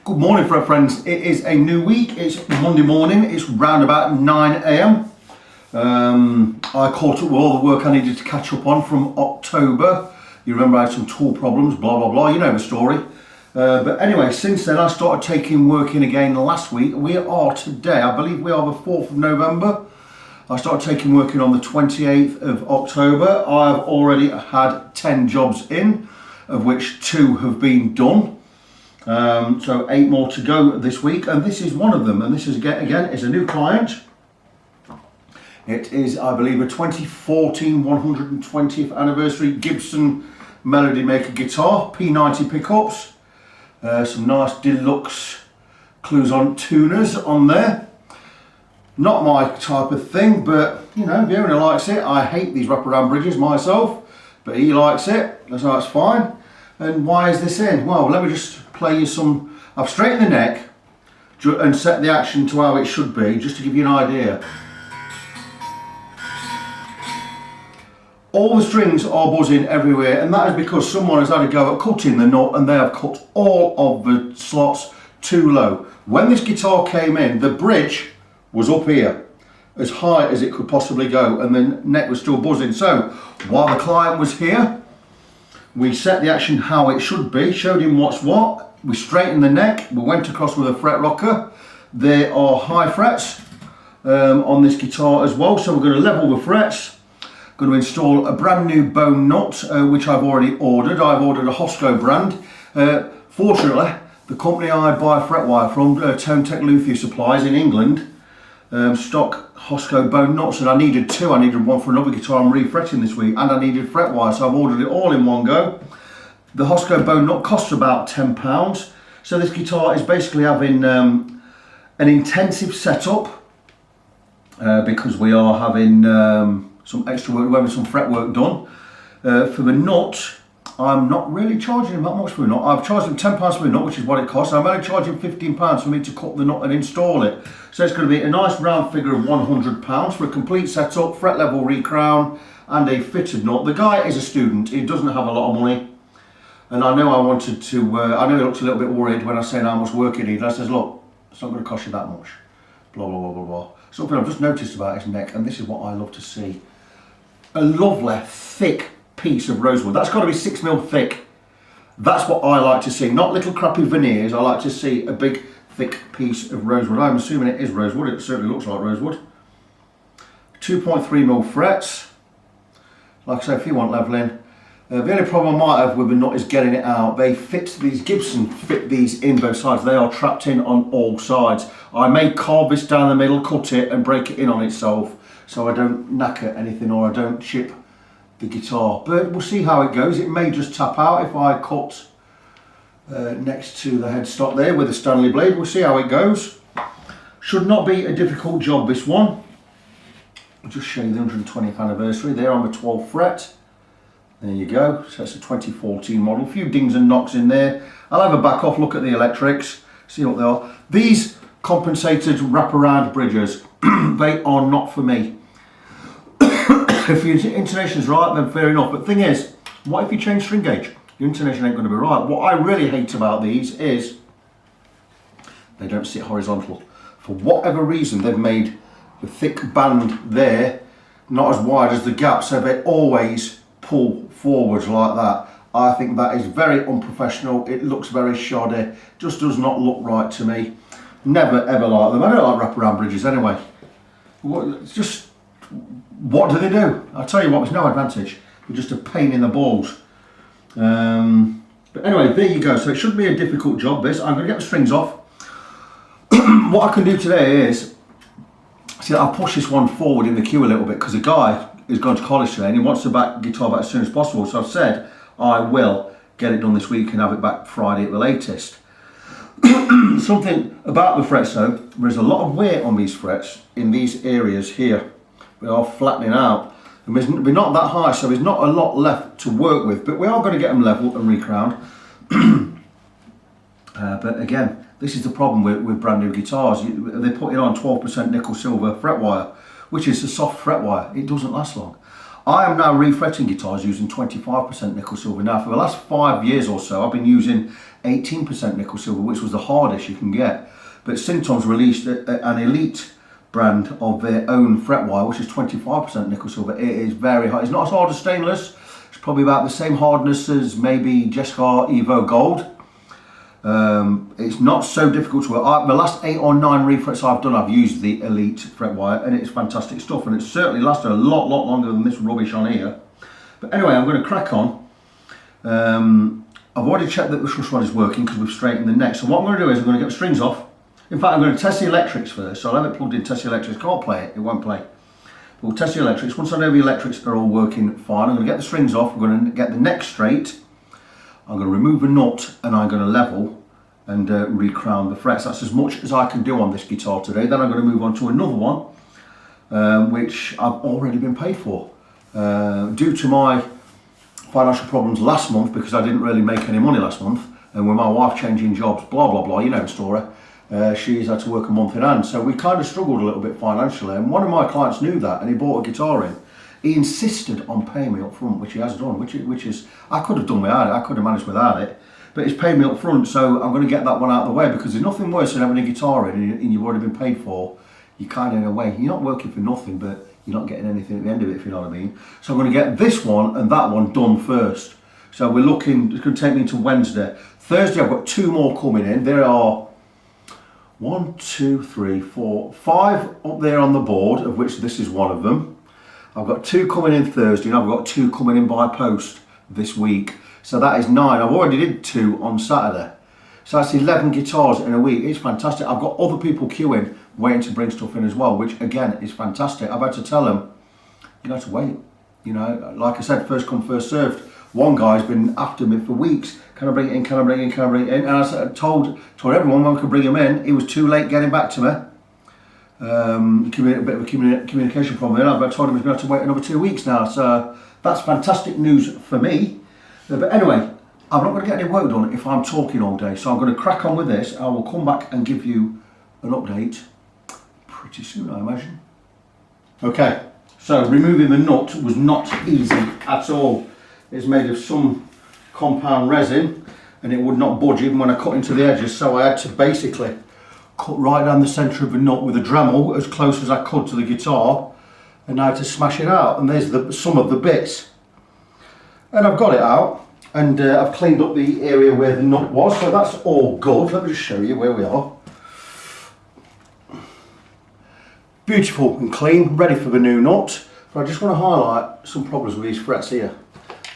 Good morning, friends. It is a new week. It's Monday morning. It's round about 9 a.m. I caught up with all the work I needed to catch up on from October. You remember I had some tool problems, blah, blah, blah. You know the story. But anyway, since then I started taking work in again last week. We are today, I believe we are the 4th of November. I started taking work in on the 28th of October. I've already had 10 jobs in, of which 2 have been done. So 8 more to go this week, and this is one of them. And this is again is a new client. It is, I believe, a 2014 120th anniversary Gibson Melody Maker guitar, P90 pickups, some nice deluxe clues on tuners on there. Not my type of thing, but you know, the owner likes it. I hate these wraparound bridges myself, but he likes it, so that's fine. And why is this in? Well, let me just play you some. I've straightened the neck and set the action to how it should be, just to give you an idea. All the strings are buzzing everywhere, and that is because someone has had a go at cutting the nut and they have cut all of the slots too low. When this guitar came in, the bridge was up here, as high as it could possibly go, and the neck was still buzzing. So while the client was here, we set the action how it should be, showed him what's what. We straightened the neck, we went across with a fret rocker. There are high frets on this guitar as well, so we're going to level the frets. Going to install a brand new bone nut, which I've already ordered. I've ordered a Hosco brand. Fortunately, the company I buy fret wire from, Tone Tech Luthier Supplies in England, stock Hosco bone nuts, and I needed 2. I needed one for another guitar I'm refretting this week, and I needed fret wire, so I've ordered it all in one go. The Hosco bone nut costs about £10, so this guitar is basically having an intensive setup because we are having some extra work, we're having some fret work done. For the nut, I'm not really charging him that much for the nut. I've charged him £10 for the nut, which is what it costs. I'm only charging £15 for me to cut the nut and install it. So it's going to be a nice round figure of £100 for a complete setup, fret level recrown, and a fitted nut. The guy is a student, he doesn't have a lot of money. And I know I wanted to, I know he looks a little bit worried when I say how much work he needs. I says, look, it's not going to cost you that much. Blah, blah, blah, blah, blah. Something I've just noticed about his neck, and this is what I love to see. A lovely, thick piece of rosewood. That's got to be 6mm thick. That's what I like to see. Not little crappy veneers. I like to see a big, thick piece of rosewood. I'm assuming it is rosewood. It certainly looks like rosewood. 2.3mm frets. Like I say, if you want leveling. The only problem I might have with the nut is getting it out. They fit these, Gibson fit these in both sides. They are trapped in on all sides. I may carve this down the middle, cut it and break it in on itself, so I don't knacker anything or I don't chip the guitar. But we'll see how it goes. It may just tap out if I cut next to the headstock there with a Stanley blade. We'll see how it goes. Should not be a difficult job, this one. I'll just show you the 120th anniversary there on the 12th fret. There you go, so it's a 2014 model. A few dings and knocks in there. I'll have a back off look at the electrics, see what they are. These compensated wraparound bridges, they are not for me. If your intonation's right, then fair enough. But the thing is, what if you change string gauge? Your intonation ain't going to be right. What I really hate about these is they don't sit horizontal. For whatever reason, they've made the thick band there not as wide as the gap, so they always pull forwards like that. I think that is very unprofessional. It looks very shoddy. Just does not look right to me. Never ever like them. I don't like wraparound bridges anyway. It's just, what do they do? I tell you what, there's no advantage. They're just a pain in the balls. But anyway, there you go. So it shouldn't be a difficult job, this. I'm going to get the strings off. What I can do today is, see, I'll push this one forward in the queue a little bit because the guy is going to college today and he wants the guitar back as soon as possible. So I've said I will get it done this week and have it back Friday at the latest. Something about the frets though, there's a lot of wear on these frets in these areas here. They are flattening out. And we're not that high, so there's not a lot left to work with, but we are going to get them leveled and recrowned. But again, this is the problem with brand new guitars. They put it on 12% nickel silver fret wire, which is a soft fret wire. It doesn't last long. I am now refretting guitars using 25% nickel silver. Now for the last 5 years or so I've been using 18% nickel silver, which was the hardest you can get. But Syntom's released an elite brand of their own fret wire, which is 25% nickel silver. It is very hard. It's not as hard as stainless. It's probably about the same hardness as maybe Jessica Evo Gold. It's not so difficult to work. The last 8 or 9 refrets I've done, I've used the elite fret wire, and it's fantastic stuff, and it's certainly lasted a lot longer than this rubbish on here. But anyway, I'm going to crack on. I've already checked that the shush rod is working because we've straightened the neck. So what I'm going to do is I'm going to get the strings off. In fact, I'm going to test the electrics first. So I'll have it plugged in, test the electrics. Can't play it, it won't play. But we'll test the electrics. Once I know the electrics are all working fine, I'm going to get the strings off. I'm going to get the neck straight. I'm going to remove a nut and I'm going to level and re-crown the frets. That's as much as I can do on this guitar today. Then I'm going to move on to another one, which I've already been paid for. Due to my financial problems last month, because I didn't really make any money last month, and with my wife changing jobs, blah blah blah, you know the story, she's had to work a month in hand, so we kind of struggled a little bit financially, and one of my clients knew that and he bought a guitar in. He insisted on paying me up front, which he has done, which is I could have done without it, I could have managed without it, but he's paid me up front, so I'm going to get that one out of the way, because there's nothing worse than having a guitar in and you've already been paid for. You kind of, in a way, you're not working for nothing, but you're not getting anything at the end of it, if you know what I mean. So I'm going to get this one and that one done first. So we're looking, it's going to take me into Wednesday. Thursday I've got 2 more coming in. There are 1, 2, 3, 4, 5 up there on the board, of which this is one of them. I've got 2 coming in Thursday, and I've got 2 coming in by post this week. So that is 9. I've already did 2 on Saturday. So that's 11 guitars in a week. It's fantastic. I've got other people queuing, waiting to bring stuff in as well, which again is fantastic. I've had to tell them, you have to wait. You know, like I said, first come, first served. One guy's been after me for weeks. Can I bring it in? Can I bring it in? Can I bring it in? And I told everyone when I could bring him in. He was too late getting back to me. A bit of a communication problem there. I told him he's going to have to wait another 2 weeks now. So that's fantastic news for me. But anyway, I'm not going to get any work done if I'm talking all day. So I'm going to crack on with this. I will come back and give you an update pretty soon, I imagine. Okay, so removing the nut was not easy at all. It's made of some compound resin and it would not budge even when I cut into the edges, so I had to basically cut right down the centre of the nut with a Dremel as close as I could to the guitar, and I had to smash it out, and there's some of the bits. And I've got it out, and I've cleaned up the area where the nut was, so that's all good. Let me just show you where we are. Beautiful and clean, ready for the new nut. But I just want to highlight some problems with these frets here.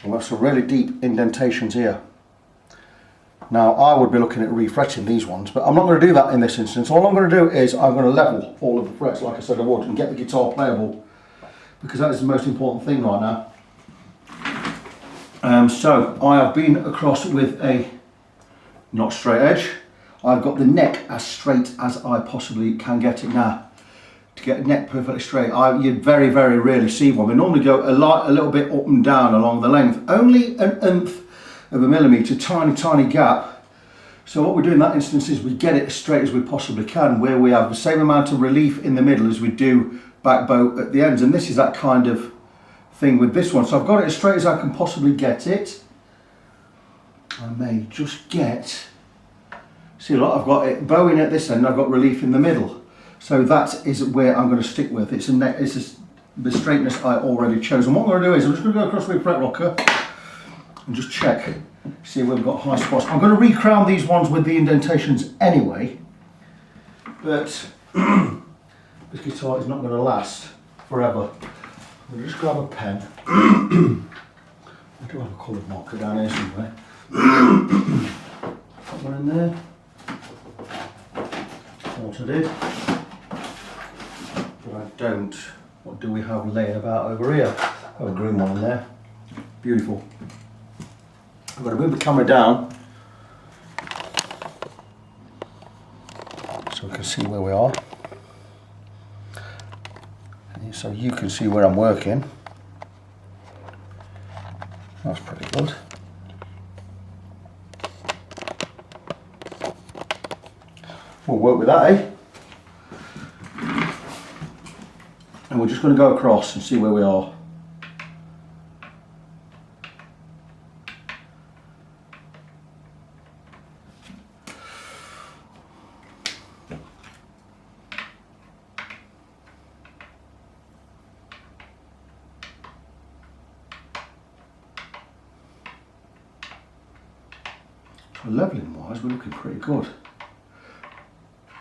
We've got some really deep indentations here. Now I would be looking at refretting these ones, but I'm not going to do that in this instance. All I'm going to do is I'm going to level all of the frets like I said I would, and get the guitar playable, because that is the most important thing right now. So I have been across with a not straight edge. I've got the neck as straight as I possibly can get it now. To get the neck perfectly straight, you very rarely see one. They normally go a little bit up and down along the length, only an nth of a millimetre, tiny gap. So what we do in that instance is we get it as straight as we possibly can, where we have the same amount of relief in the middle as we do back bow at the ends, and this is that kind of thing with this one. So I've got it as straight as I can possibly get it. I may just get, see, look, I've got it bowing at this end, I've got relief in the middle. So that is where I'm going to stick with. It's the straightness I already chose. And what I'm going to do is I'm just going to go across with a fret rocker and just check, see where we've got high spots. I'm going to re-crown these ones with the indentations anyway, but this guitar is not going to last forever. I'm going to just grab a pen. I do have a coloured marker down here somewhere. Put one in there. What I did. But I don't. What do we have laying about over here? I have a green one in there. Beautiful. I'm going to move the camera down so we can see where we are. So you can see where I'm working. That's pretty good. We'll work with that, eh? And we're just going to go across and see where we are. So levelling wise, we're looking pretty good.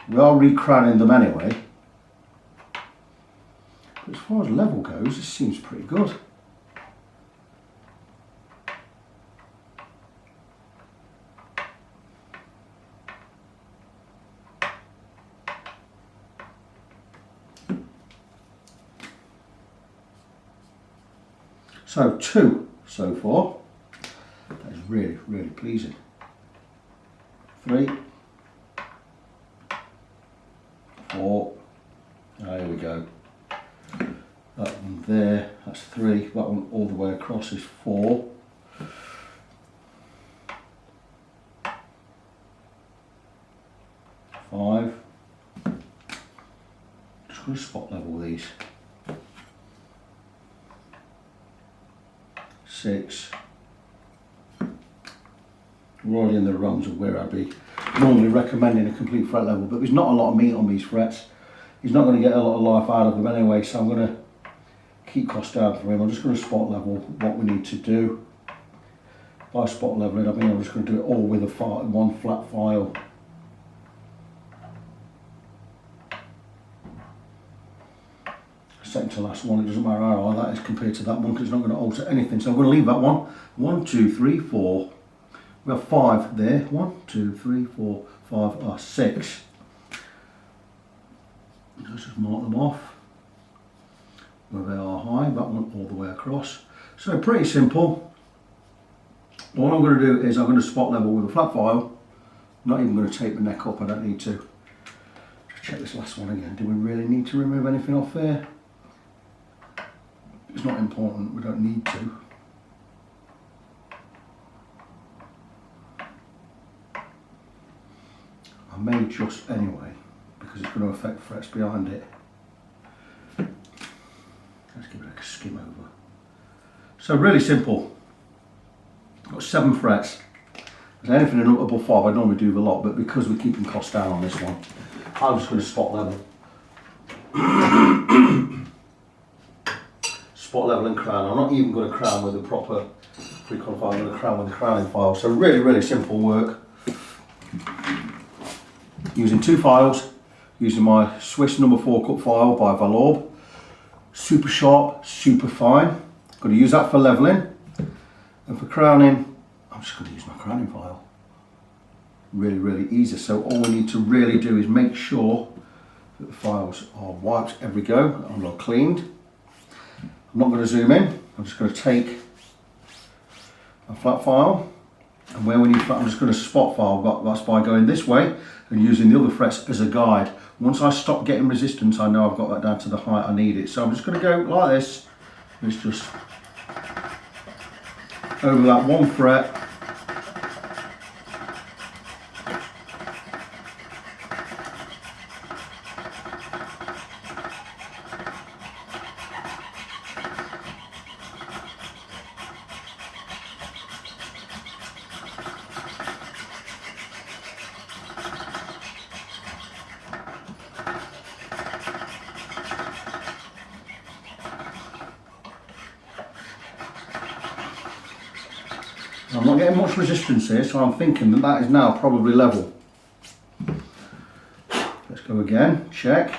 We are recrowning them anyway. But as far as level goes, this seems pretty good. So 2 so far. That is really, really pleasing. 3, 4, there we go. That one there, that's 3, that one all the way across is 4. 5. Just going to spot level these. 6. We're already in the realms of where I'd be normally recommending a complete fret level, but there's not a lot of meat on these frets. He's not going to get a lot of life out of them anyway, so I'm going to keep cost down for him. I'm just going to spot level what we need to do. By spot leveling, I mean I'm just going to do it all with one flat file. Second to last one, it doesn't matter how high that is compared to that one because it's not going to alter anything. So I'm going to leave that one. 1, 2, 3, 4. We have 5 there. 1, 2, 3, 4, 5, 6. Let's just mark them off where they are high. That one all the way across. So pretty simple. All I'm going to do is I'm going to spot level with a flat file. I'm not even going to tape the neck up. I don't need to. Just check this last one again. Do we really need to remove anything off there? It's not important, we don't need to. I may just anyway, because it's going to affect frets behind it. Let's give it a skim over. So really simple. Got 7 frets. There's anything above 5, I normally do the lot, but because we're keeping costs down on this one, I'm just going to spot level. Spot level and crown. I'm not even going to crown with a proper pre-qualified, I'm going to crown with a crowning file. So really, really simple work. Using 2 files, using my Swiss number 4 cut file by Valorbe. Super sharp, super fine. Going to use that for leveling. And for crowning, I'm just going to use my crowning file. Really, really easy. So all we need to really do is make sure that the files are wiped every go and are cleaned. I'm not going to zoom in, I'm just going to take a flat file, and where we need flat, I'm just going to spot file, but that's by going this way and using the other frets as a guide. Once I stop getting resistance, I know I've got that down to the height I need it. So I'm just going to go like this, it's just over that one fret. I'm not getting much resistance here, so I'm thinking that that is now probably level. Let's go again, check.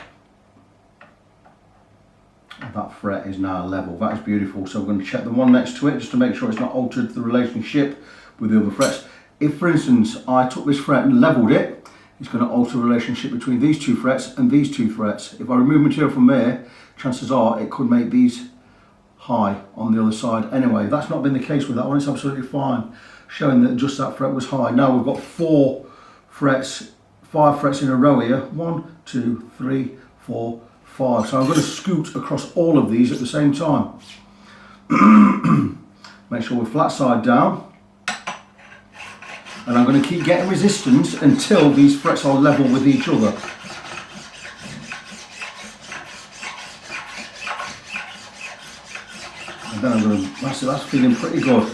That fret is now level, that is beautiful. So I'm going to check the one next to it just to make sure it's not altered the relationship with the other frets. If for instance I took this fret and leveled it, it's going to alter the relationship between these 2 frets and these 2 frets. If I remove material from there, chances are it could make these high on the other side. Anyway, that's not been the case with that one, it's absolutely fine, showing that just that fret was high. Now we've got 5 frets in a row here. 1, 2, 3, 4, 5. So I'm going to scoot across all of these at the same time. Make sure we're flat side down. And I'm going to keep getting resistance until these frets are level with each other. And then I'm going to, that's feeling pretty good.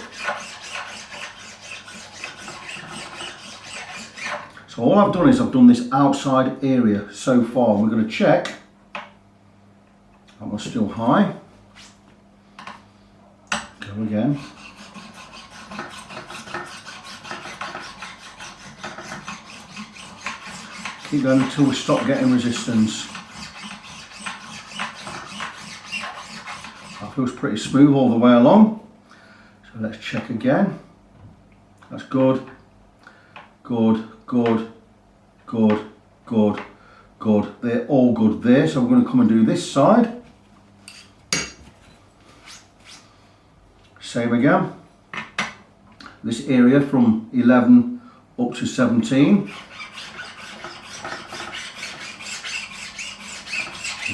So all I've done is I've done this outside area so far. We're going to check that was still high. Go again. Keep going until we stop getting resistance. That feels pretty smooth all the way along. So let's check again. That's good. Good, good, good, good, good. They're all good there. So we're going to come and do this side. Same again. This area from 11 up to 17.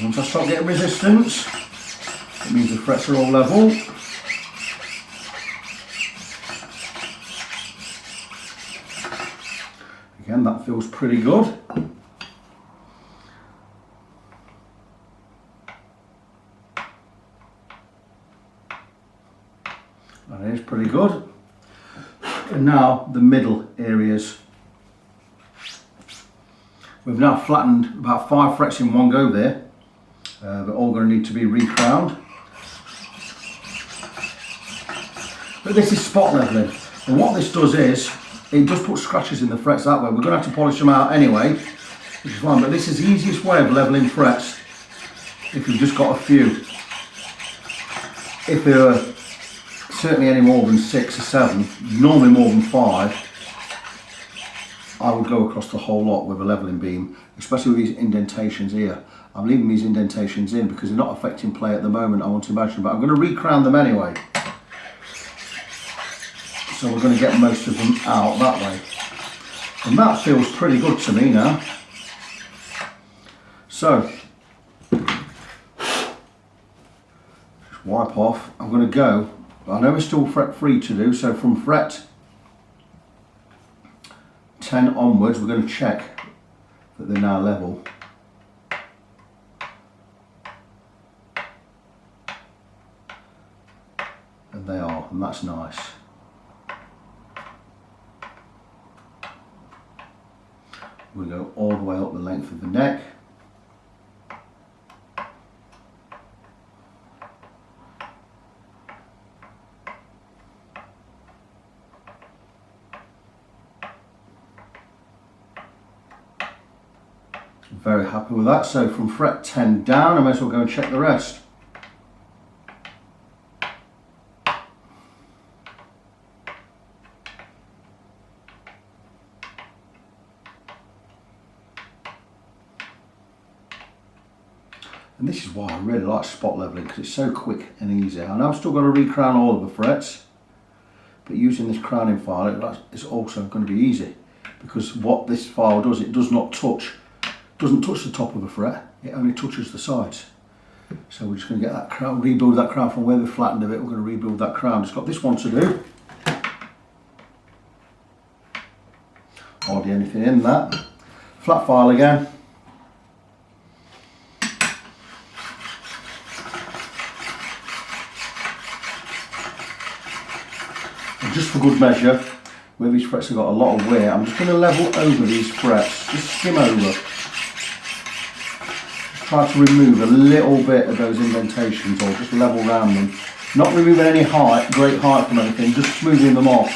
Once I start getting resistance, it means the frets are all level. Again, that feels pretty good. That is pretty good. And now the middle areas. We've now flattened about 5 frets in one go there. They're all going to need to be recrowned. But this is spot leveling, and what this does is it does put scratches in the frets that way. We're going to have to polish them out anyway, which is fine, but this is the easiest way of leveling frets if you've just got a few. If there are certainly any more than 6 or 7, normally more than 5, I would go across the whole lot with a leveling beam, especially with these indentations here. I'm leaving these indentations in because they're not affecting play at the moment, I want to imagine, but I'm going to recrown them anyway. So we're going to get most of them out that way. And that feels pretty good to me now. So, just wipe off. I'm going to go, I know it's still fret free to do, so from fret 10 onwards we're going to check that they're now level. And they are, and that's nice. We'll go all the way up the length of the neck. Very happy with that. So from fret 10 down, I might as well go and check the rest. And this is why I really like spot leveling, because it's so quick and easy. I know I've still got to recrown all of the frets, but using this crowning file, it's also going to be easy, because what this file does, it does not touch, doesn't touch the top of a fret, it only touches the sides. So we're just going to get that crown, rebuild that crown from where we flattened a bit. We're going to rebuild that crown. It's got this one to do. Hardly anything in that. Flat file again. Just for good measure, where these frets have got a lot of wear, I'm just going to level over these frets, just skim over. Just try to remove a little bit of those indentations, or just level around them. Not removing any height, great height from anything, just smoothing them off.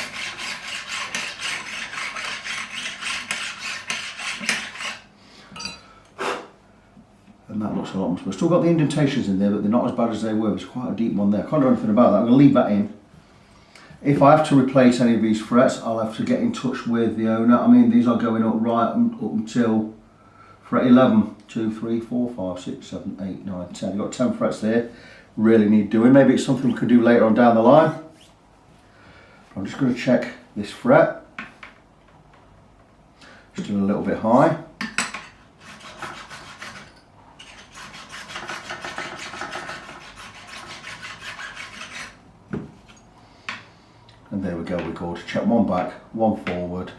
And that looks a lot more smooth. Still got the indentations in there, but they're not as bad as they were. There's quite a deep one there. I can't do anything about that. I'm going to leave that in. If I have to replace any of these frets, I'll have to get in touch with the owner. I mean, these are going up right up until fret 11, 2, 3, 4, 5, 6, 7, 8, 9, 10. You've got 10 frets there. Really need doing. Maybe it's something we could do later on down the line. I'm just going to check this fret. Just doing a little bit high. And there we go, we're good. Check one back, one forward.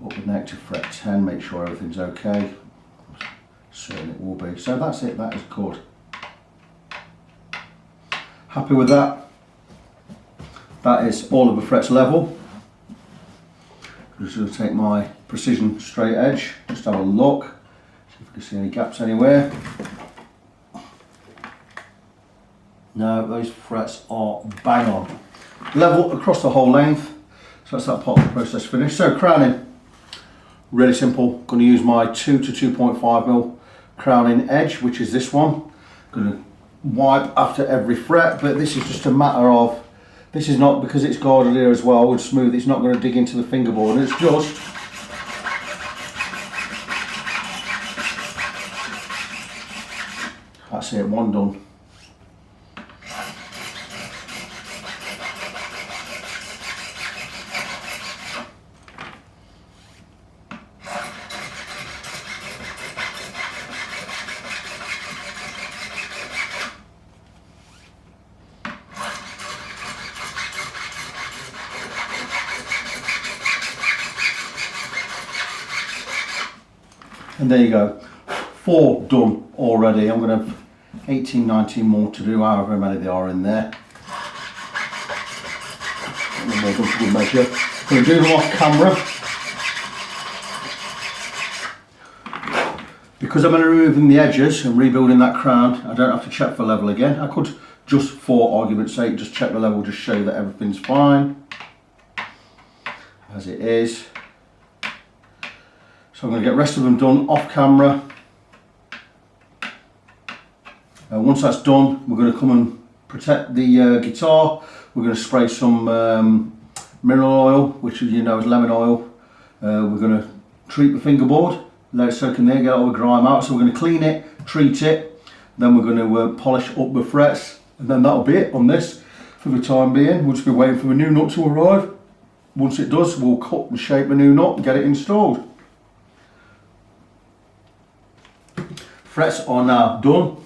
Up the neck to fret 10, make sure everything's okay. Certain it will be. So that's it, that is good. Happy with that. That is all of the frets level. I'm just going to take my precision straight edge, just have a look, see if we can see any gaps anywhere. No, those frets are bang on. Level across the whole length. So that's that part of the process finished. So crowning, really simple. Going to use my 2 to 2.5mm crowning edge, which is this one. Going to wipe after every fret, but this is just a matter of, this is not, because it's guarded here as well and smooth, it's not going to dig into the fingerboard. It's just that's it, one done. And there you go, 4 done already. I'm going to have 18, 19 more to do, however many there are in there. And then we're going to measure. I'm going to do them off camera. Because I'm going to removing the edges and rebuilding that crown, I don't have to check for level again. I could, just for argument's sake, just check the level, just show that everything's fine, as it is. So I'm going to get the rest of them done off camera. Once that's done, we're going to come and protect the guitar. We're going to spray some mineral oil, which you know is lemon oil. We're going to treat the fingerboard, let it soak in there, get all the grime out. So we're going to clean it, treat it, then we're going to polish up the frets, and then that'll be it on this for the time being. We'll just be waiting for the new nut to arrive. Once it does, we'll cut and shape the new nut and get it installed. Frets are now done.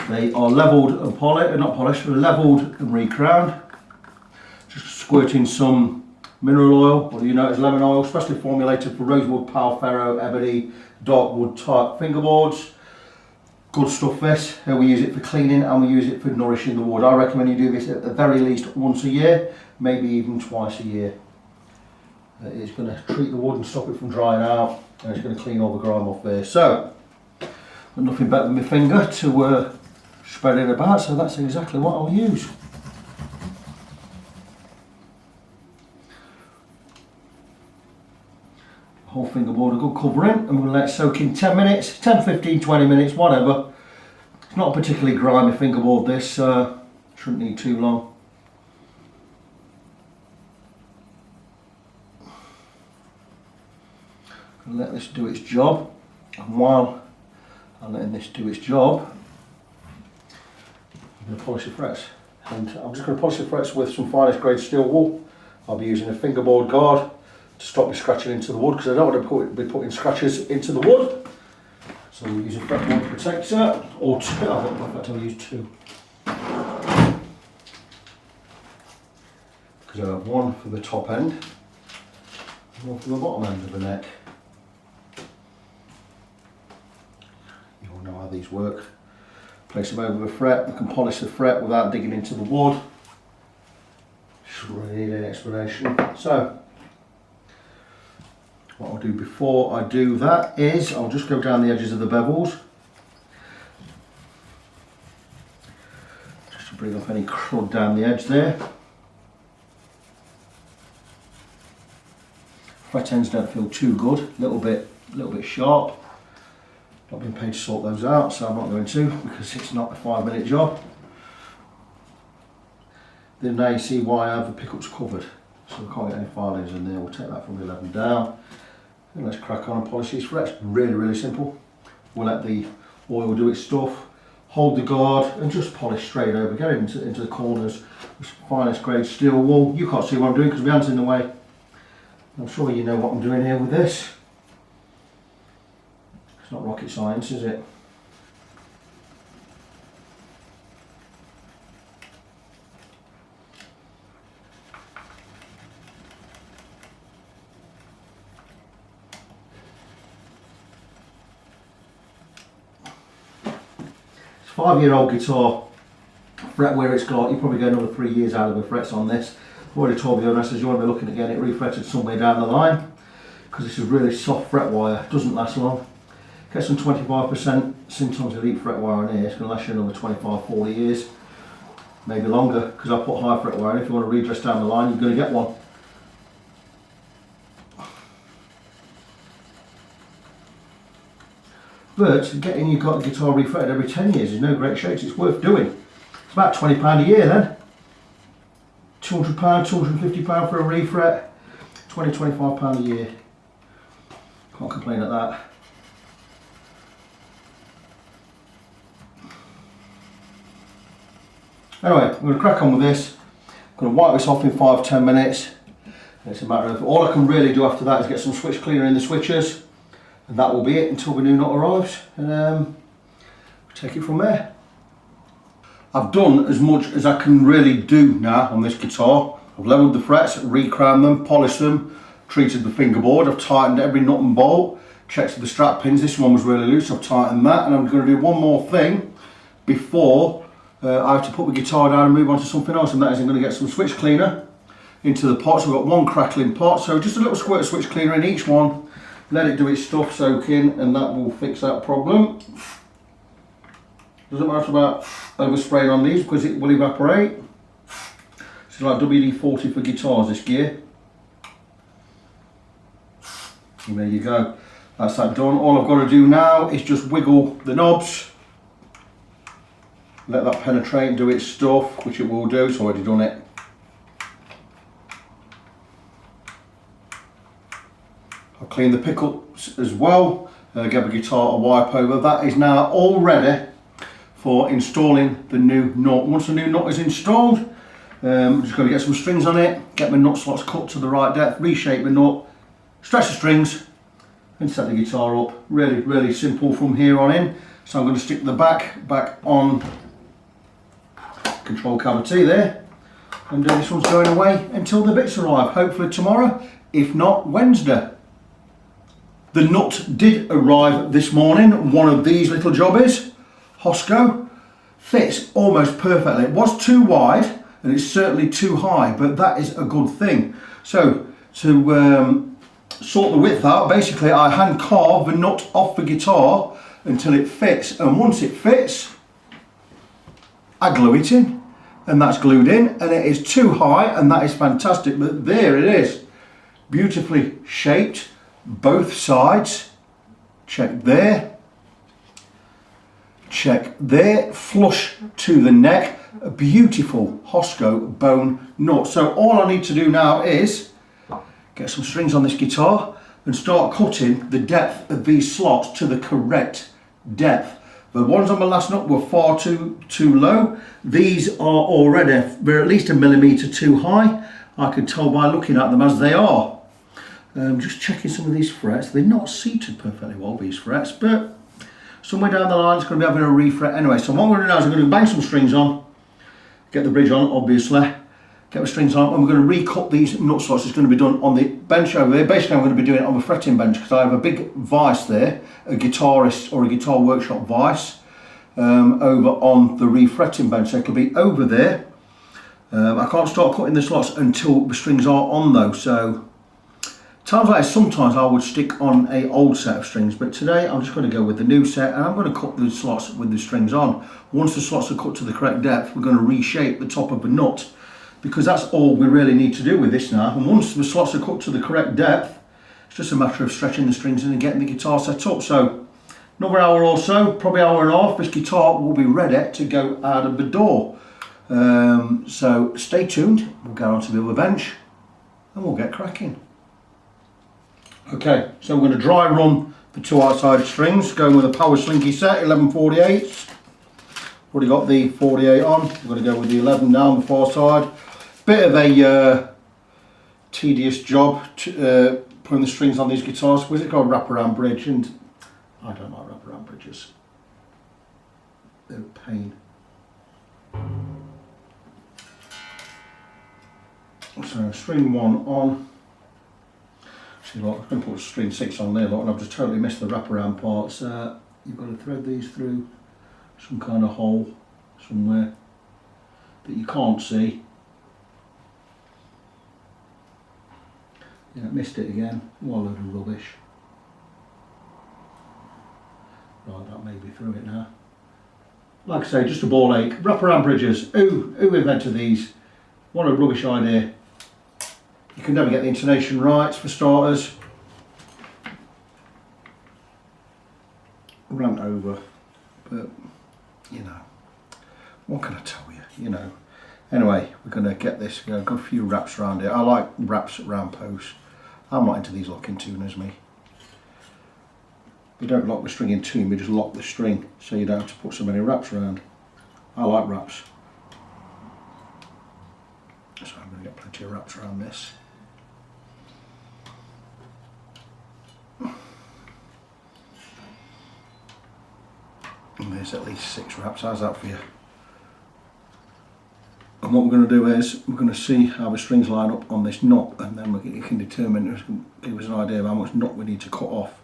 They are levelled and polished, not polished, but levelled and recrowned. Just squirting some mineral oil, or you know it's lemon oil, specially formulated for rosewood, pal, ferro, ebony, dark wood type fingerboards. Good stuff this. We use it for cleaning and we use it for nourishing the wood. I recommend you do this at the very least once a year, maybe even twice a year. It's going to treat the wood and stop it from drying out, and it's going to clean all the grime off there. So, got nothing better than my finger to spread it about, so that's exactly what I'll use. Whole fingerboard, a good covering, and we'll let it soak in 10 minutes, 10, 15, 20 minutes, whatever. It's not a particularly grimy fingerboard this, shouldn't need too long. I'll let this do its job, and while I'm letting this do its job, I'm going to polish the frets. And I'm just going to polish the frets with some finest grade steel wool. I'll be using a fingerboard guard to stop me scratching into the wood, because I don't want to be putting scratches into the wood. So we'll use a fretboard protector, or two. In fact, I'll use 2. Because I have one for the top end, and one for the bottom end of the neck. You all know how these work. Place them over the fret. We can polish the fret without digging into the wood. Shouldn't really need any explanation. So, what I'll do before I do that is I'll just go down the edges of the bevels, just to bring off any crud down the edge there. Fret ends don't feel too good, a little bit sharp. Not been paid to sort those out, so I'm not going to, because it's not a 5-minute job. Then now you see why I have the pickups covered, so we can't get any filings in there. We'll take that from 11 down. And let's crack on and polish these frets. Really simple. We'll let the oil do its stuff, hold the guard, and just polish straight over. Get it into the corners with some finest grade steel wool. You can't see what I'm doing because my hand's in the way. I'm sure you know what I'm doing here with this. It's not rocket science, is it? It's a 5-year-old guitar. Fret where it's got, you probably get another 3 years out of the frets on this. I've already told the owner, I says you want to be looking at getting it refretted somewhere down the line, because this is really soft fret wire, doesn't last long. Get some 25% Synton's Elite fret wire on here, it's going to last you another 25-40 years, maybe longer, because I put high fret wire in. If you want to redress down the line, you're going to get one. But getting your guitar refretted every 10 years is no great shakes. It's worth doing. It's about £20 a year then. £200, £250 for a refret. £25 a year. Can't complain at that. Anyway, I'm going to crack on with this. I'm going to wipe this off in 5-10 minutes. It's a matter of, all I can really do after that is get some switch cleaner in the switches. And that will be it until the new nut arrives. And we'll take it from there. I've done as much as I can really do now on this guitar. I've leveled the frets, re-crowned them, polished them, treated the fingerboard. I've tightened every nut and bolt, checked the strap pins. This one was really loose, I've tightened that. And I'm going to do one more thing before I have to put the guitar down and move on to something else. And that is, I'm going to get some switch cleaner into the pot. So I've got one crackling pot, so just a little squirt of switch cleaner in each one. Let it do its stuff, soak in, and that will fix that problem. Doesn't matter about overspraying on these because it will evaporate. It's like WD-40 for guitars, this gear. And there you go. That's that done. All I've got to do now is just wiggle the knobs. Let that penetrate and do its stuff, which it will do. It's already done it. I'll clean the pickups as well. Give the guitar a wipe over. That is now all ready for installing the new nut. Once the new nut is installed, I'm just going to get some strings on it, get my nut slots cut to the right depth, reshape the nut, stretch the strings, and set the guitar up. Really, really simple from here on in. So I'm going to stick the back on control cavity there, and this one's going away until the bits arrive. Hopefully tomorrow, if not Wednesday. The nut did arrive this morning. One of these little jobbies, Hosco, fits almost perfectly. It was too wide and it's certainly too high, but that is a good thing. So to sort the width out, basically I hand carve the nut off the guitar until it fits, and once it fits I glue it in, and that's glued in, and it is too high, and that is fantastic. But there it is, beautifully shaped, both sides. Check there, check there, flush to the neck. A beautiful Hosco bone nut. So all I need to do now is get some strings on this guitar and start cutting the depth of these slots to the correct depth. The ones on my last nut were far too low. These are already, they're at least 1 millimetre too high. I can tell by looking at them as they are. Just checking some of these frets. They're not seated perfectly well, these frets, but somewhere down the line it's going to be having a refret anyway. So what I'm going to do now is I'm going to bang some strings on, get the bridge on obviously, get the strings on, and we're going to recut these nut slots. It's going to be done on the bench over there. Basically I'm going to be doing it on the fretting bench because I have a big vise there, a guitarist or a guitar workshop vise over on the refretting bench. So it'll be over there. I can't start cutting the slots until the strings are on though, so times like this, sometimes I would stick on a old set of strings, but today I'm just going to go with the new set, and I'm going to cut the slots with the strings on. Once the slots are cut to the correct depth, we're going to reshape the top of the nut, because that's all we really need to do with this now. And once the slots are cut to the correct depth, it's just a matter of stretching the strings in and getting the guitar set up. So another hour or so, probably hour and a half, this guitar will be ready to go out of the door. So stay tuned, we'll get onto the other bench and we'll get cracking. Okay, so we're going to dry run the two outside strings, going with a power slinky set, 11/48. Already got the 48 on. I'm going to go with the 11 down the far side. Bit of a tedious job putting the strings on these guitars because it's got a wraparound bridge, and I don't like wraparound bridges. They're a pain. So string 1 on. See, look, I'm going to put string 6 on there, look, and I've just totally missed the wraparound parts. You've got to thread these through some kind of hole somewhere that you can't see. Yeah, missed it again. What a load of rubbish. Right, that may be through it now. Like I say, just a ball ache. Wraparound bridges. Who invented these? What a rubbish idea. You can never get the intonation right, for starters. rant over, but you know, what can I tell you, you know. Anyway, we're going to get this, got a few wraps around it. I like wraps around posts. I'm not into these locking tuners, me. You don't lock the string in tune, you just lock the string so you don't have to put so many wraps around. I like wraps. So I'm going to get plenty of wraps around this. And there's at least 6 wraps, how's that for you? And what we're going to do is, we're going to see how the strings line up on this knot, and then you can determine, give us an idea of how much knot we need to cut off.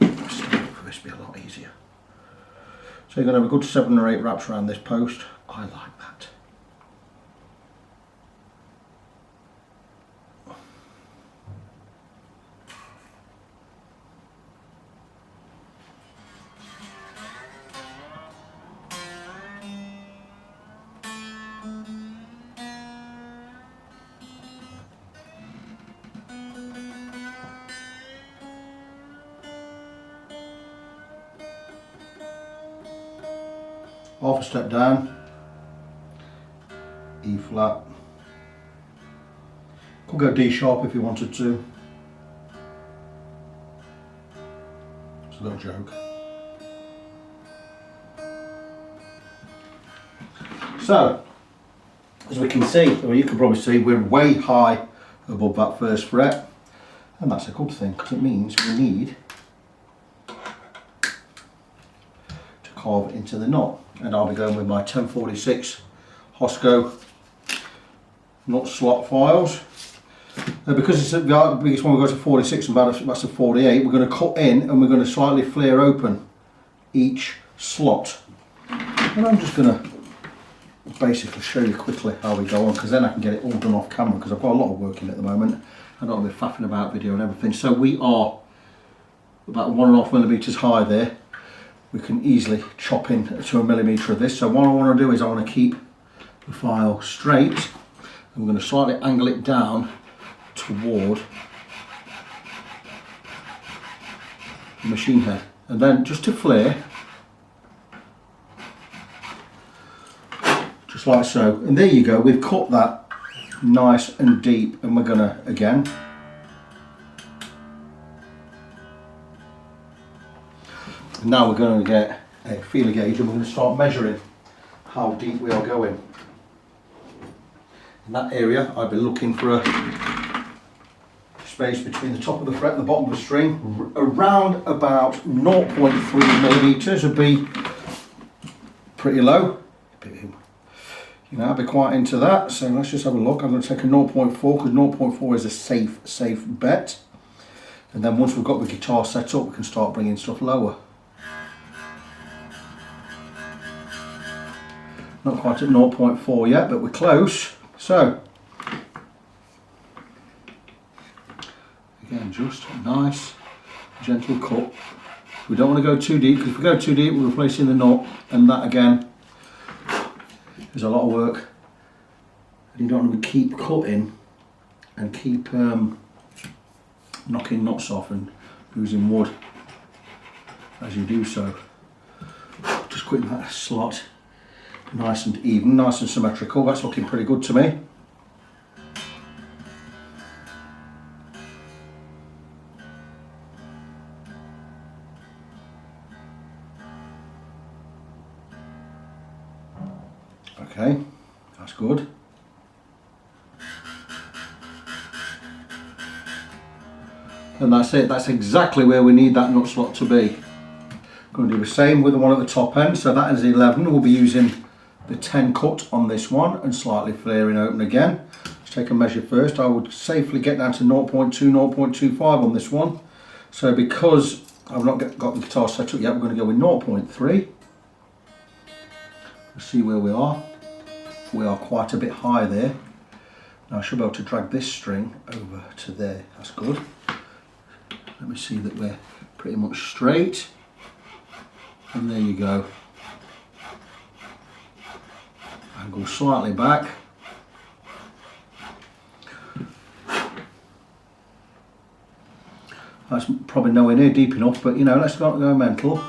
For this to be a lot easier. So you're going to have a good 7 or 8 wraps around this post. I like that. Half a step down, E flat, could go D sharp if you wanted to, it's a little joke. So, as we can see, or you can probably see, we're way high above that first fret, and that's a good thing because it means we need to carve into the knot. And I'll be going with my 1046 Hosco nut slot files. Because it's the biggest one, we go to 46 and that's a 48, we're going to cut in and we're going to slightly flare open each slot. And I'm just going to basically show you quickly how we go on, because then I can get it all done off camera, because I've got a lot of work in at the moment. I don't want to be faffing about video and everything. So we are about 1.5mm high there. We can easily chop in to 1mm of this. So what I want to do is I want to keep the file straight. I'm going to slightly angle it down toward the machine head. And then just to flare, just like so. And there you go, we've cut that nice and deep, and we're going to, again, and now we're going to get a feeler gauge and we're going to start measuring how deep we are going. In that area, I'd be looking for a space between the top of the fret and the bottom of the string. Around about 0.3mm would be pretty low. You know, I'd be quite into that. So let's just have a look. I'm going to take a 0.4 because 0.4 is a safe bet. And then once we've got the guitar set up, we can start bringing stuff lower. Not quite at 0.4 yet, but we're close. So, again, just a nice, gentle cut. We don't want to go too deep, because if we go too deep, we're replacing the knot, and that again is a lot of work. And you don't want to keep cutting and keep knocking knots off and losing wood as you do so. Just quitting that slot. Nice and even, nice and symmetrical. That's looking pretty good to me. Okay, that's good. And that's it, that's exactly where we need that nut slot to be. Going to do the same with the one at the top end, so that is 11. We'll be using the 10 cut on this one and slightly flaring open again. Let's take a measure first. I would safely get down to 0.2, 0.25 on this one. So because I've not got the guitar set up yet, we're going to go with 0.3. Let's see where we are. We are quite a bit high there. Now I should be able to drag this string over to there. That's good. Let me see that we're pretty much straight. And there you go. Angle slightly back. That's probably nowhere near deep enough, but you know, let's not go mental.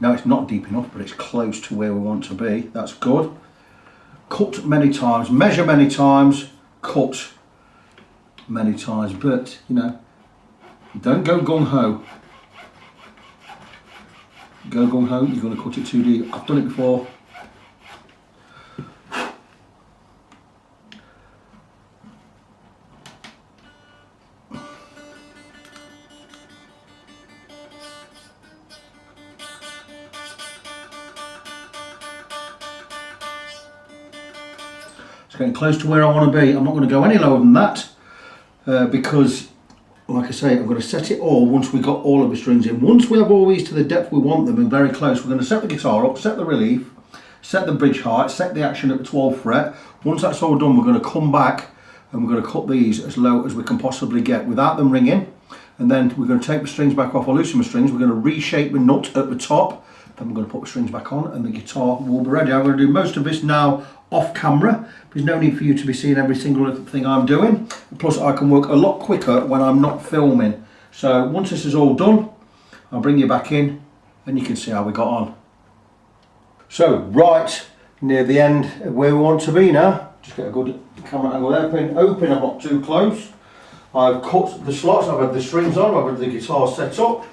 Now it's not deep enough, but it's close to where we want to be. That's good. Cut many times, measure many times, cut many times, but you know, don't go gung-ho. Go gung-ho, you're going to cut it too deep. I've done it before. It's getting close to where I want to be. I'm not going to go any lower than that because, like I say, I'm going to set it all once we've got all of the strings in. Once we have all these to the depth we want them and very close, we're going to set the guitar up, set the relief, set the bridge height, set the action at the 12th fret. Once that's all done, we're going to come back and we're going to cut these as low as we can possibly get without them ringing. And then we're going to take the strings back off or loosen the strings. We're going to reshape the nut at the top. Then we're going to put the strings back on and the guitar will be ready. I'm going to do most of this now off camera. There's no need for you to be seeing every single thing I'm doing. Plus I can work a lot quicker when I'm not filming. So once this is all done, I'll bring you back in and you can see how we got on. So right near the end of where we want to be now. Just get a good camera angle there. Open, I'm not too close. I've cut the slots, I've had the strings on, I've had the guitar set up.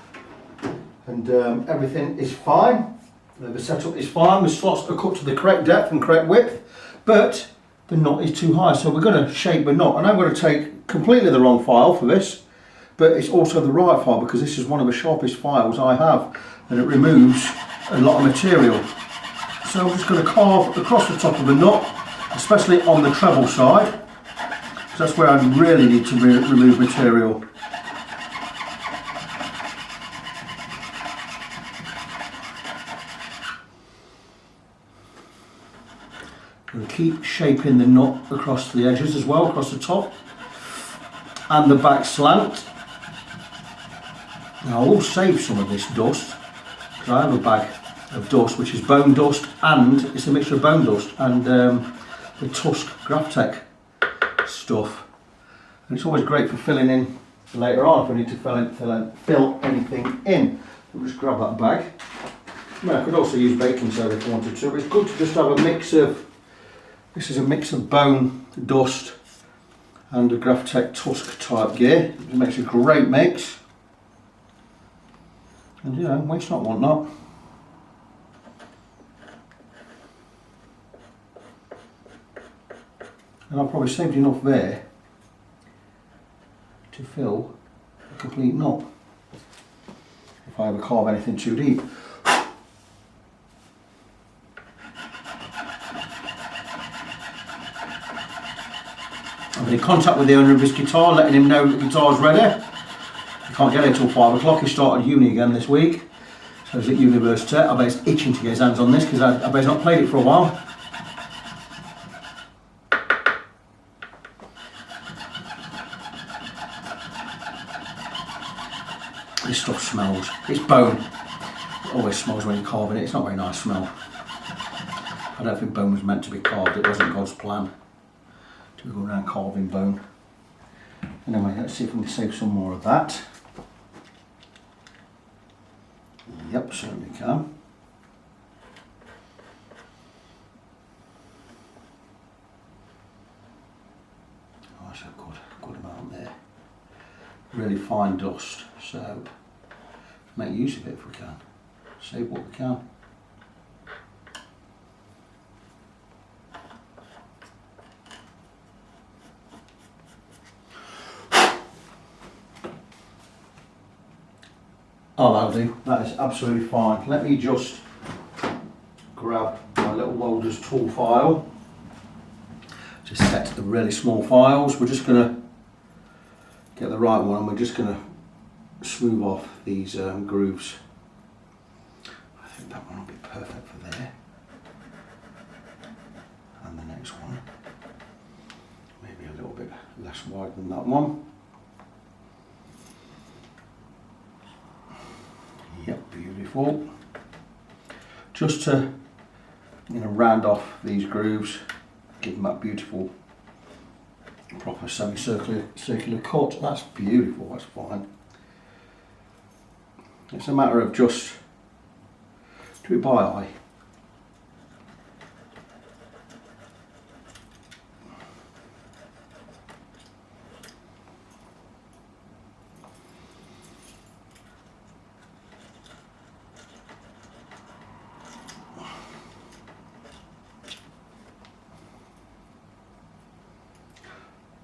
And everything is fine. The setup is fine. The slots are cut to the correct depth and correct width, but the knot is too high. So we're going to shape the knot, and I'm going to take completely the wrong file for this, but it's also the right file because this is one of the sharpest files I have, and it removes a lot of material. So I'm just going to carve across the top of the knot, especially on the treble side, because that's where I really need to remove material. And keep shaping the knot across the edges as well, across the top and the back slant. Now I will save some of this dust because I have a bag of dust which is bone dust, and it's a mixture of bone dust and the Tusk Graphtec stuff, and it's always great for filling in later on if I need to fill anything in. I'll just grab that bag. I mean, I could also use baking soda if I wanted to, but it's good to just have a mix of. This is a mix of bone, dust and a Graphtec Tusk type gear. It makes a great mix. And you know, waste not, want not. And I've probably saved enough there to fill a complete knot if I ever carve anything too deep. I've been in contact with the owner of his guitar, letting him know the guitar's ready. He can't get it till 5 o'clock. He started uni again this week, so he's at university. I bet he's itching to get his hands on this because I bet he's not played it for a while. This stuff smells. It's bone. It always smells when you're carving it. It's not a very nice smell. I don't think bone was meant to be carved. It wasn't God's plan to go around carving bone. Anyway, let's see if we can save some more of that. Yep, certainly can. Oh, that's a good amount there. Really fine dust, so make use of it if we can. Save what we can. Oh, that'll do. That is absolutely fine. Let me just grab my little welder's tool file. Just set the really small files. We're just going to get the right one and we're just going to smooth off these grooves. I think that one will be perfect for there. And the next one. Maybe a little bit less wide than that one. Yep, beautiful. Just to round off these grooves, give them that beautiful proper circular cut. That's beautiful, that's fine. It's a matter of just Do it by eye.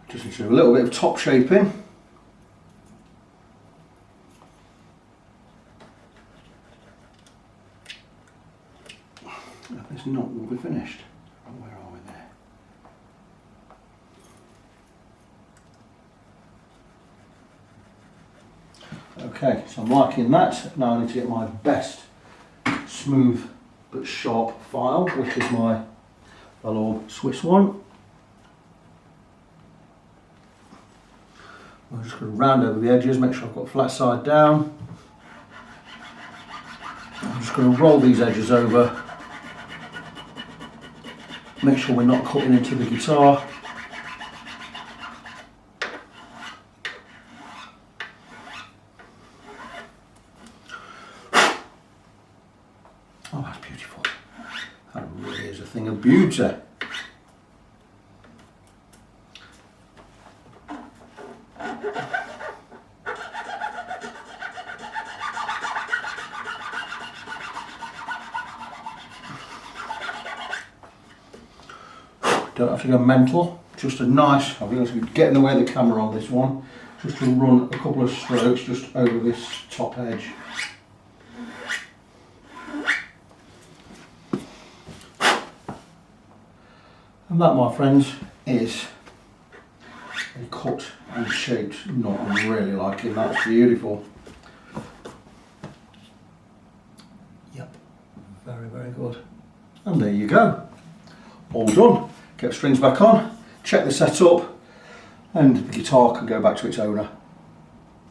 Just need to do a little bit of top shaping. This knot will be finished. Oh, where are we there? Okay, so I'm liking that. Now I need to get my best smooth but sharp file, which is my fellow Swiss one. I'm just going to round over the edges, make sure I've got flat side down. I'm just going to roll these edges over. Make sure we're not cutting into the guitar. Oh, that's beautiful. That really is a thing of beauty. Don't have to go mental, just a nice, I'm going to get in the way of the camera on this one, just to run a couple of strokes just over this top edge. And that, my friends, is a cut and shaped knot. I'm really liking that, it's beautiful. Yep, very, very good. And there you go, all done. Get the strings back on, check the setup, and the guitar can go back to its owner.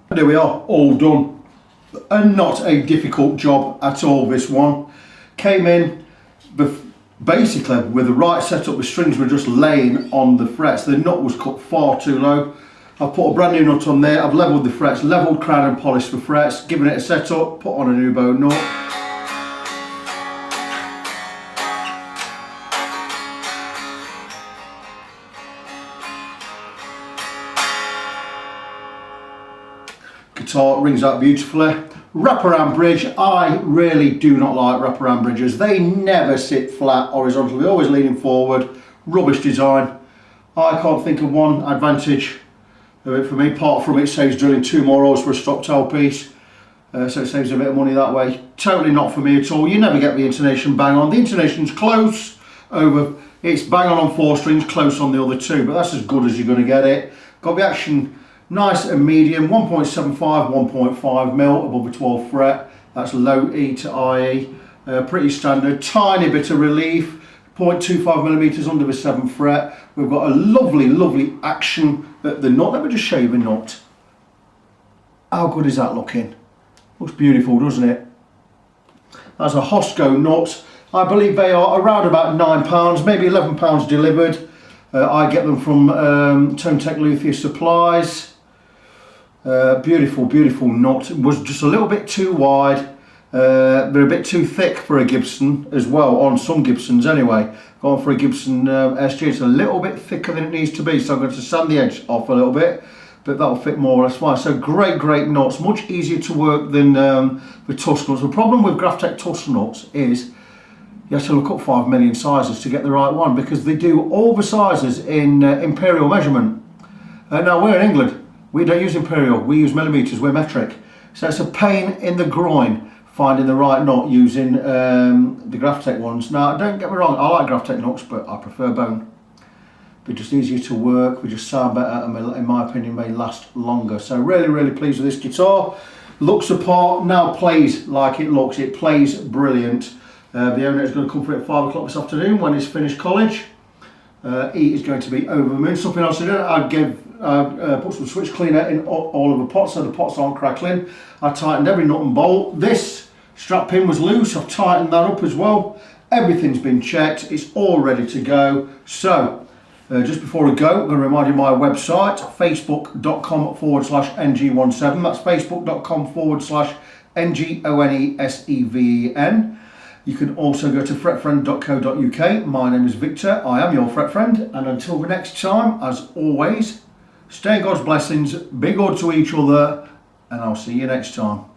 And there we are, all done. And not a difficult job at all, this one. Came in basically with the right setup, the strings were just laying on the frets. The nut was cut far too low. I've put a brand new nut on there, I've levelled the frets, levelled, crown and polished the frets, given it a setup, put on a new bow nut. Guitar rings out beautifully. Wraparound bridge, I really do not like wraparound bridges. They never sit flat horizontally, always leaning forward. Rubbish design. I can't think of one advantage of it for me, apart from it saves drilling 2 more holes for a stock tail piece. So it saves a bit of money that way. Totally not for me at all. You never get the intonation bang on. The intonation's close over, it's bang on 4 strings, close on the other 2, but that's as good as you're going to get it. Got the action nice and medium, 1.75, 1.5 mil above the 12th fret. That's low E to IE, pretty standard. Tiny bit of relief, 0.25 millimeters under the 7th fret. We've got a lovely, lovely action at the nut. Let me just show you the nut. How good is that looking? Looks beautiful, doesn't it? That's a Hosco nut. I believe they are around about £9, maybe £11 delivered. I get them from Tone Tech Luthier Supplies. Beautiful, beautiful nut. It was just a little bit too wide. They're a bit too thick for a Gibson as well, on some Gibsons anyway. Going for a Gibson SG, it's a little bit thicker than it needs to be, so I'm going to sand the edge off a little bit, but that'll fit more or less fine. So great, great nuts, much easier to work than the tusk nuts. The problem with Graphtec tusk nuts is you have to look up 5 million sizes to get the right one, because they do all the sizes in imperial measurement. Now we're in England, we don't use imperial, we use millimeters, we're metric. So it's a pain in the groin finding the right nut using the Graphtec ones. Now don't get me wrong, I like Graphtec nuts, but I prefer bone. They're just easier to work, they just sound better, and in my opinion they last longer. So really, really pleased with this guitar. Looks the part, now plays like it looks, it plays brilliant. The owner is going to come for it at 5 o'clock this afternoon when he's finished college. He is going to be over the moon. Something else I did, I put some switch cleaner in all of the pots so the pots aren't crackling. I tightened every nut and bolt. This strap pin was loose, I've tightened that up as well. Everything's been checked, it's all ready to go. So, just before I go, I'm going to remind you of my website, facebook.com/ng17. That's facebook.com/NGONESEVEN. You can also go to fretfriend.co.uk. My name is Victor, I am your fret friend, and until the next time, as always, stay in God's blessings, be good to each other, and I'll see you next time.